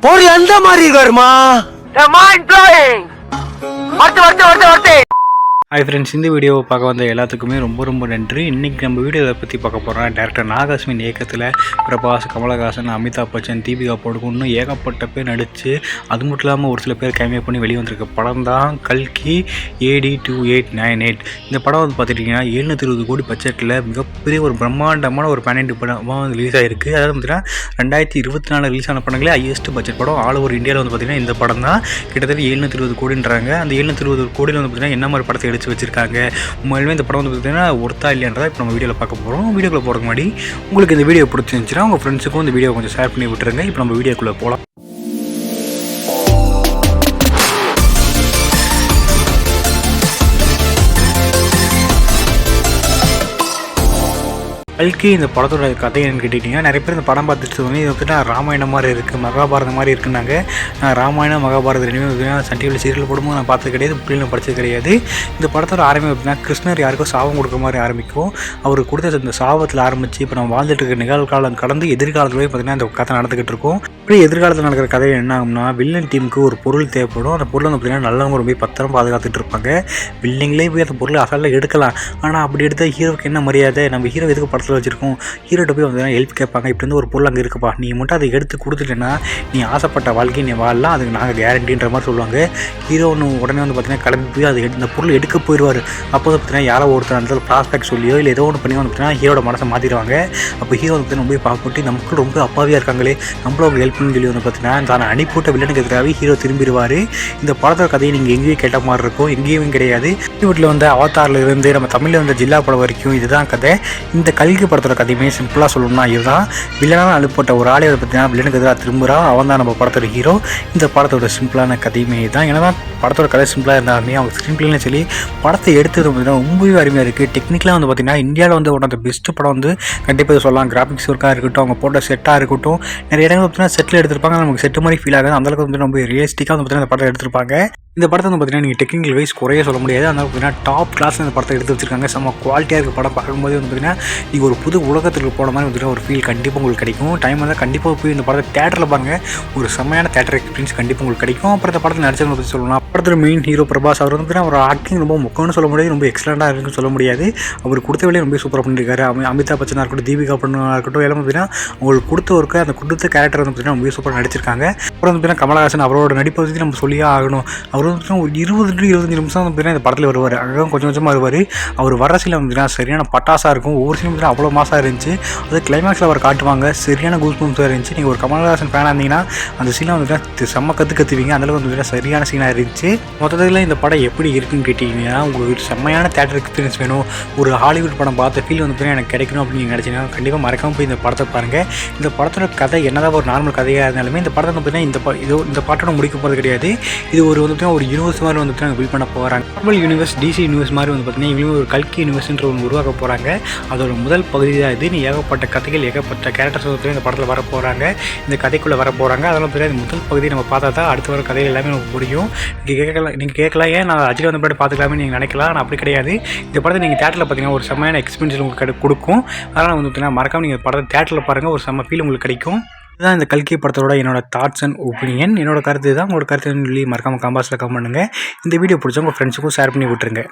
பொருள் எந்த மாதிரி வருமா? ஹாய் ஃப்ரெண்ட்ஸ், இந்த வீடியோவை பார்க்க வந்த எல்லாத்துக்குமே ரொம்ப நன்றி. இன்றைக்கி நம்ம வீடியோவை பற்றி பார்க்க போகிறோம். டேரக்டர் நாகாஸ்வின் இயக்கத்தில் பிரபாஸ், கமலஹாசன், அமிதாப் பச்சன், தீபிகா படுகோன் இன்னும் ஏகப்பட்ட பேர் நடித்து, அது மட்டும் இல்லாமல் ஒரு சில பேர் கேமியோ பண்ணி வெளியே வந்திருக்க படம் தான் கல்கி AD 2898. இந்த படம் வந்து பார்த்துட்டிங்கன்னா 720 கோடி பட்ஜெட்டில் மிகப்பெரிய ஒரு பிரம்மாண்டமான ஒரு 12 படமாக வந்து ரிலீஸ் ஆகிருக்கு. அதாவது பார்த்தீங்கன்னா 2024 ரிலீஸ் ஆன படங்களே ஹையஸ்ட் பட்ஜெட் படம் ஆல் ஓவர் இந்தியாவில் வந்து பார்த்திங்கன்னா இந்த படம் தான். கிட்டத்தட்ட 720 கோடின்றாங்க. அந்த 720 கோடியில் வந்து பார்த்திங்கன்னா என்ன மாதிரி படத்தை வச்சிருக்காங்க, உண்மையிலுமே இந்த படம் வந்து பார்த்தீங்கன்னா ஒர்த்தா இல்லைன்றதை இப்போ நம்ம வீடியோவில் பார்க்க போகிறோம். வீடியோக்குள்ளே போகிறதுக்கு முன்னாடி உங்களுக்கு இந்த வீடியோ பிடிச்சிருந்துச்சுன்னா உங்கள் ஃப்ரெண்ட்ஸுக்கும் இந்த வீடியோ கொஞ்சம் ஷேர் பண்ணி விட்டுருங்க. இப்போ நம்ம வீடியோக்குள்ளே போகலாம். கல்கி இந்த படத்தோட கதை என்னன்னு கேட்டிங்கன்னா, நிறைய பேர் இந்த படம் பார்த்துட்டு வந்து இது வந்துட்டு ராமாயணம் மாதிரி இருக்குது, மகாபாரதம் மாதிரி இருக்குன்னாங்க. நான் ராமாயணம் மகாபாரதம் ரெண்டுமே சன் டிவியில் சீரியல் போடும்போது நான் பார்த்தது கிடையாது, புக்கில் நான் படித்தது கிடையாது. இந்த படத்தோட ஆரம்பிக்கும் அப்படின்னா கிருஷ்ணர் யாருக்கும் சாபம் கொடுக்குற மாதிரி ஆரம்பிக்கும். அவர் கொடுத்த இந்த சாபத்தில் ஆரம்பித்து இப்போ நம்ம வாழ்ந்துட்டு இருக்க நிகழ்காலம் கடந்து எதிர்காலத்துலேயே பார்த்திங்கன்னா இந்த கதை நடந்துக்கிட்டு இருக்கும். இப்படி எதிர்காலத்தில் நடக்கிற கதை என்ன ஆகும்னா, வில்லன் டீமுக்கு ஒரு பொருள் தேவைப்படும். அந்த பொருள் வந்து பார்த்திங்கன்னா நல்லவங்க ரொம்ப பத்திரம் பாதுகாத்துட்டு இருப்பாங்க. வில்லிங்களே போய் அந்த பொருளை அசாலில் எடுக்கலாம். ஆனால் அப்படி எடுத்தால் ஹீரோவுக்கு என்ன மரியாதை? நம்ம ஹீரோ எதுக்கு படத்தில் வச்சிருக்கோம்? ஹீரோட்ட போய் வந்து ஹெல்ப் கேட்பாங்க. இப்படி வந்து ஒரு பொருள் அங்கே இருக்குப்பா, நீ மட்டும் அதை எடுத்து கொடுத்துட்டேன்னா நீ ஆசைப்பட்ட வாழ்க்கையை நீ வாழலாம், அதுக்கு நாங்கள் கேரண்டின்ற மாதிரி சொல்லுவாங்க. ஹீரோ ஒன்று உடனே வந்து பார்த்தீங்கன்னா கிளம்பி போய் அது இந்த பொருள் எடுக்க போயிடுவார். அப்போ வந்து பார்த்தீங்கன்னா யாரோ ஒருத்தர் அந்த ப்ராஸ்பெக்ட் சொல்லியோ இல்லை ஏதோ ஒன்று பண்ணி வந்து பார்த்தீங்கன்னா ஹீரோட மனசை மாற்றிடுவாங்க. அப்போ ஹீரோ வந்து ரொம்ப பார்த்துட்டு நமக்கு ரொம்ப அப்பாவியாக இருக்காங்களே, நம்மளும் அவங்க ஹெல்ப் பண்ணி சொல்லி வந்து பார்த்தீங்கன்னா தான் அனுப்பிவிட்ட வில்லனுக்கு எதிராகவே ஹீரோ திரும்பிடுவார். இந்த படத்தோட கதையை நீங்கள் எங்கேயும் கேட்ட மாதிரி இருக்கும், எங்கேயும் கிடையாது. வீட்டில் வந்து அவதாரில் இருந்து நம்ம தமிழில் வந்து ஜில்லா படம் வரைக்கும் இதுதான் கதை. இந்த கல்கி படத்தோட கதையுமே சிம்பிளாக சொல்லணும்னா இதுதான். வில்லனாக அனுப்பப்பட்ட ஒரு ஆளை பார்த்தீங்கன்னா வில்லனுக்கு எதிராக திரும்புகிறான், அவன் தான் நம்ம படத்தோட ஹீரோ. இந்த படத்தோட சிம்பிளான கதையுமே இதுதான். ஏன்னா படத்தோட கதை சிம்பிளாக இருந்தாலுமே அவங்க ஸ்க்ரீன் பிளேன்னு சொல்லி படத்தை எடுத்தது பார்த்தீங்கன்னா ரொம்பவே அருமையாக இருக்குது. டெக்னிக்கலாக வந்து பார்த்திங்கன்னா இந்தியாவில் வந்து ஒன் ஆஃப் த பெஸ்ட் படம் வந்து கண்டிப்பாக சொல்லலாம். கிராஃபிக்ஸ் ஒர்க்காக இருக்கட்டும், அவங்க போட்ட செட்டாக இருக்கட்டும், நிறைய இடங்கள் பார்த்தீங்கன்னா செட்டில் எடுத்திருப்பாங்க. நமக்கு செட்டு மாதிரி ஃபீல் ஆகுது. அந்தளவுக்கு வந்து ரொம்ப ரியலிஸ்டிக்காக வந்து பார்த்தீங்கன்னா இந்த படத்தை எடுத்திருப்பாங்க. இந்த படத்தை வந்து பார்த்தீங்கன்னா நீங்கள் டெக்னிக்கல் வைஸ் குறைய சொல்ல முடியாது. அதனால் பார்த்தீங்கன்னா டாப் கிளாஸ் இந்த படத்தை எடுத்து வச்சிருக்காங்க. செம்ம குவாலிட்டியாக இருக்க படம் பார்க்கும்போது வந்து பார்த்தீங்கன்னா நீங்கள் ஒரு புது உலகத்துக்கு போன மாதிரி வந்துட்டு ஒரு ஃபீல் கண்டிப்பாக உங்களுக்கு கிடைக்கும். டைம் வந்து கண்டிப்பாக போய் இந்த படத்தை தேட்டரில் பாருங்கள், ஒரு செம்மையான தேட்டர் எக்ஸ்பீரியன்ஸ் கண்டிப்பாக உங்களுக்கு கிடைக்கும். அப்புறம் இந்த படத்தில் நடிச்சவங்க பற்றி சொல்லலாம். படத்தில் மெயின் ஹீரோ பிரபாஸ், அவர் வந்து பார்த்தீங்கன்னா ஒரு ஆக்டிங் ரொம்ப முக்கியம்னு சொல்ல முடியாது, ரொம்ப எக்ஸலண்ட்டாக இருக்குன்னு சொல்ல முடியாது. அவர் கொடுத்த வேலையை ரொம்ப சூப்பராக பண்ணியிருக்காரு. அமிதாப் பச்சனாக இருக்கட்டும், தீபிகா படுகோனாக இருக்கட்டும், எல்லாம் பார்த்தீங்கன்னா அவங்களுக்கு கொடுத்த ஒர்க்கு, அந்த கொடுத்த கேரக்டர் வந்து பார்த்தீங்கன்னா ரொம்ப சூப்பராக நடிச்சிருக்காங்க. அப்புறம் வந்து பார்த்தீங்கன்னா கமலஹாசன், அவரோட நடிப்பை பற்றி நம்ம சொல்லியே ஆகணும். அவர் வந்து ஒரு 20-25 நிமிஷம் வந்து பார்த்தீங்கன்னா இந்த படத்தில் வருவார். அங்கே கொஞ்சமாக வருவார். அவர் வர சீனில் வந்து சரியான பட்டாசாக இருக்கும். ஒவ்வொரு சீனும் பார்த்தீங்கன்னா அவ்வளோ மாசாக இருந்துச்சு. அது கிளைமேக்ஸில் அவர் காட்டுவாங்க, சரியான கூஸ் பம்ப்ஸாக இருந்துச்சு. நீங்கள் ஒரு கமலஹாசன் ஃபேனாக இருந்தீங்கன்னா அந்த சீனை வந்து செம்ம கற்றுவீங்க. அந்தளவுக்கு வந்து சரியான சீனாக இருந்துச்சு. மொத்தத்தில் இந்த படம் எப்படி இருக்குன்னு கேட்டிங்கன்னா, உங்களுக்கு செம்மையான தேட்டர் எக்ஸ்பீரியன்ஸ் வேணும், ஒரு ஹாலிவுட் படம் பார்த்த ஃபீல் வந்து பார்த்தீங்கன்னா எனக்கு கிடைக்கணும் அப்படின்னு நீங்கள் நினச்சிங்கன்னா கண்டிப்பாக மறக்காமல் போய் இந்த படத்தை பாருங்கள். இந்த படத்தோட கதை என்னதான் ஒரு நார்மல் கதையாக இருந்தாலுமே இந்த படத்தை வந்து பார்த்தீங்கன்னா இந்த பாட்டோட முடிக்க போகிறது கிடையாது. இது ஒரு வந்து ஒரு யூனிவர்ஸ் மாதிரி வந்துட்டு நாங்கள் பில்ட் பண்ண போகிறாங்க. மார்வல் யூனிவர்ஸ், DC யூனிவர்ஸ் மாதிரி வந்து பார்த்தீங்கன்னா இவங்களும் ஒரு கல்கி யூனிவர்ஸ்ன்ற ஒன்று உருவாக்க போகிறாங்க. அதோட முதல் பகுதி தான் இது. ஏகப்பட்ட கதைகள், ஏகப்பட்ட கேரக்டர்ஸ் வந்து இந்த படத்தில் வர போகிறாங்க, இந்த கதைக்குள்ளே வர போகிறாங்க. அதெல்லாம் தெரியாது. முதல் பகுதியை நம்ம பார்த்தா தான் அடுத்து வர கதைகள் எல்லாமே நமக்கு புரியும். நீங்கள் கேட்கலாம் ஏன் நான் அஜித் வந்த படம் பார்த்துக்கலாமே நீங்கள் நினைக்கலாம். நான் அப்படி கிடையாது. இந்த படத்தை நீங்கள் தேட்டரில் பார்த்தீங்கன்னா ஒரு செம்மையான எக்ஸ்பீரியன்ஸ் உங்களுக்கு கொடுக்கும். அதனால் வந்து பார்த்தீங்கன்னா மறக்காமல் நீங்கள் படத்தை தேட்டரில் பாருங்கள், ஒரு செம்ம ஃபீல் உங்களுக்கு கிடைக்கும். இதுதான் இந்த கல்கி படத்தோட என்னோட தாட்ஸ் அண்ட் ஒப்பீனியன். என்னோட கருத்து தான். உங்களோட கருத்து சொல்லி மறக்காமல் கமெண்ட்ஸில் கமெண்ட் பண்ணுங்கள். இந்த வீடியோ பிடிச்சா உங்கள் ஃப்ரெண்ட்ஸுக்கும் ஷேர் பண்ணி விட்டுருங்க.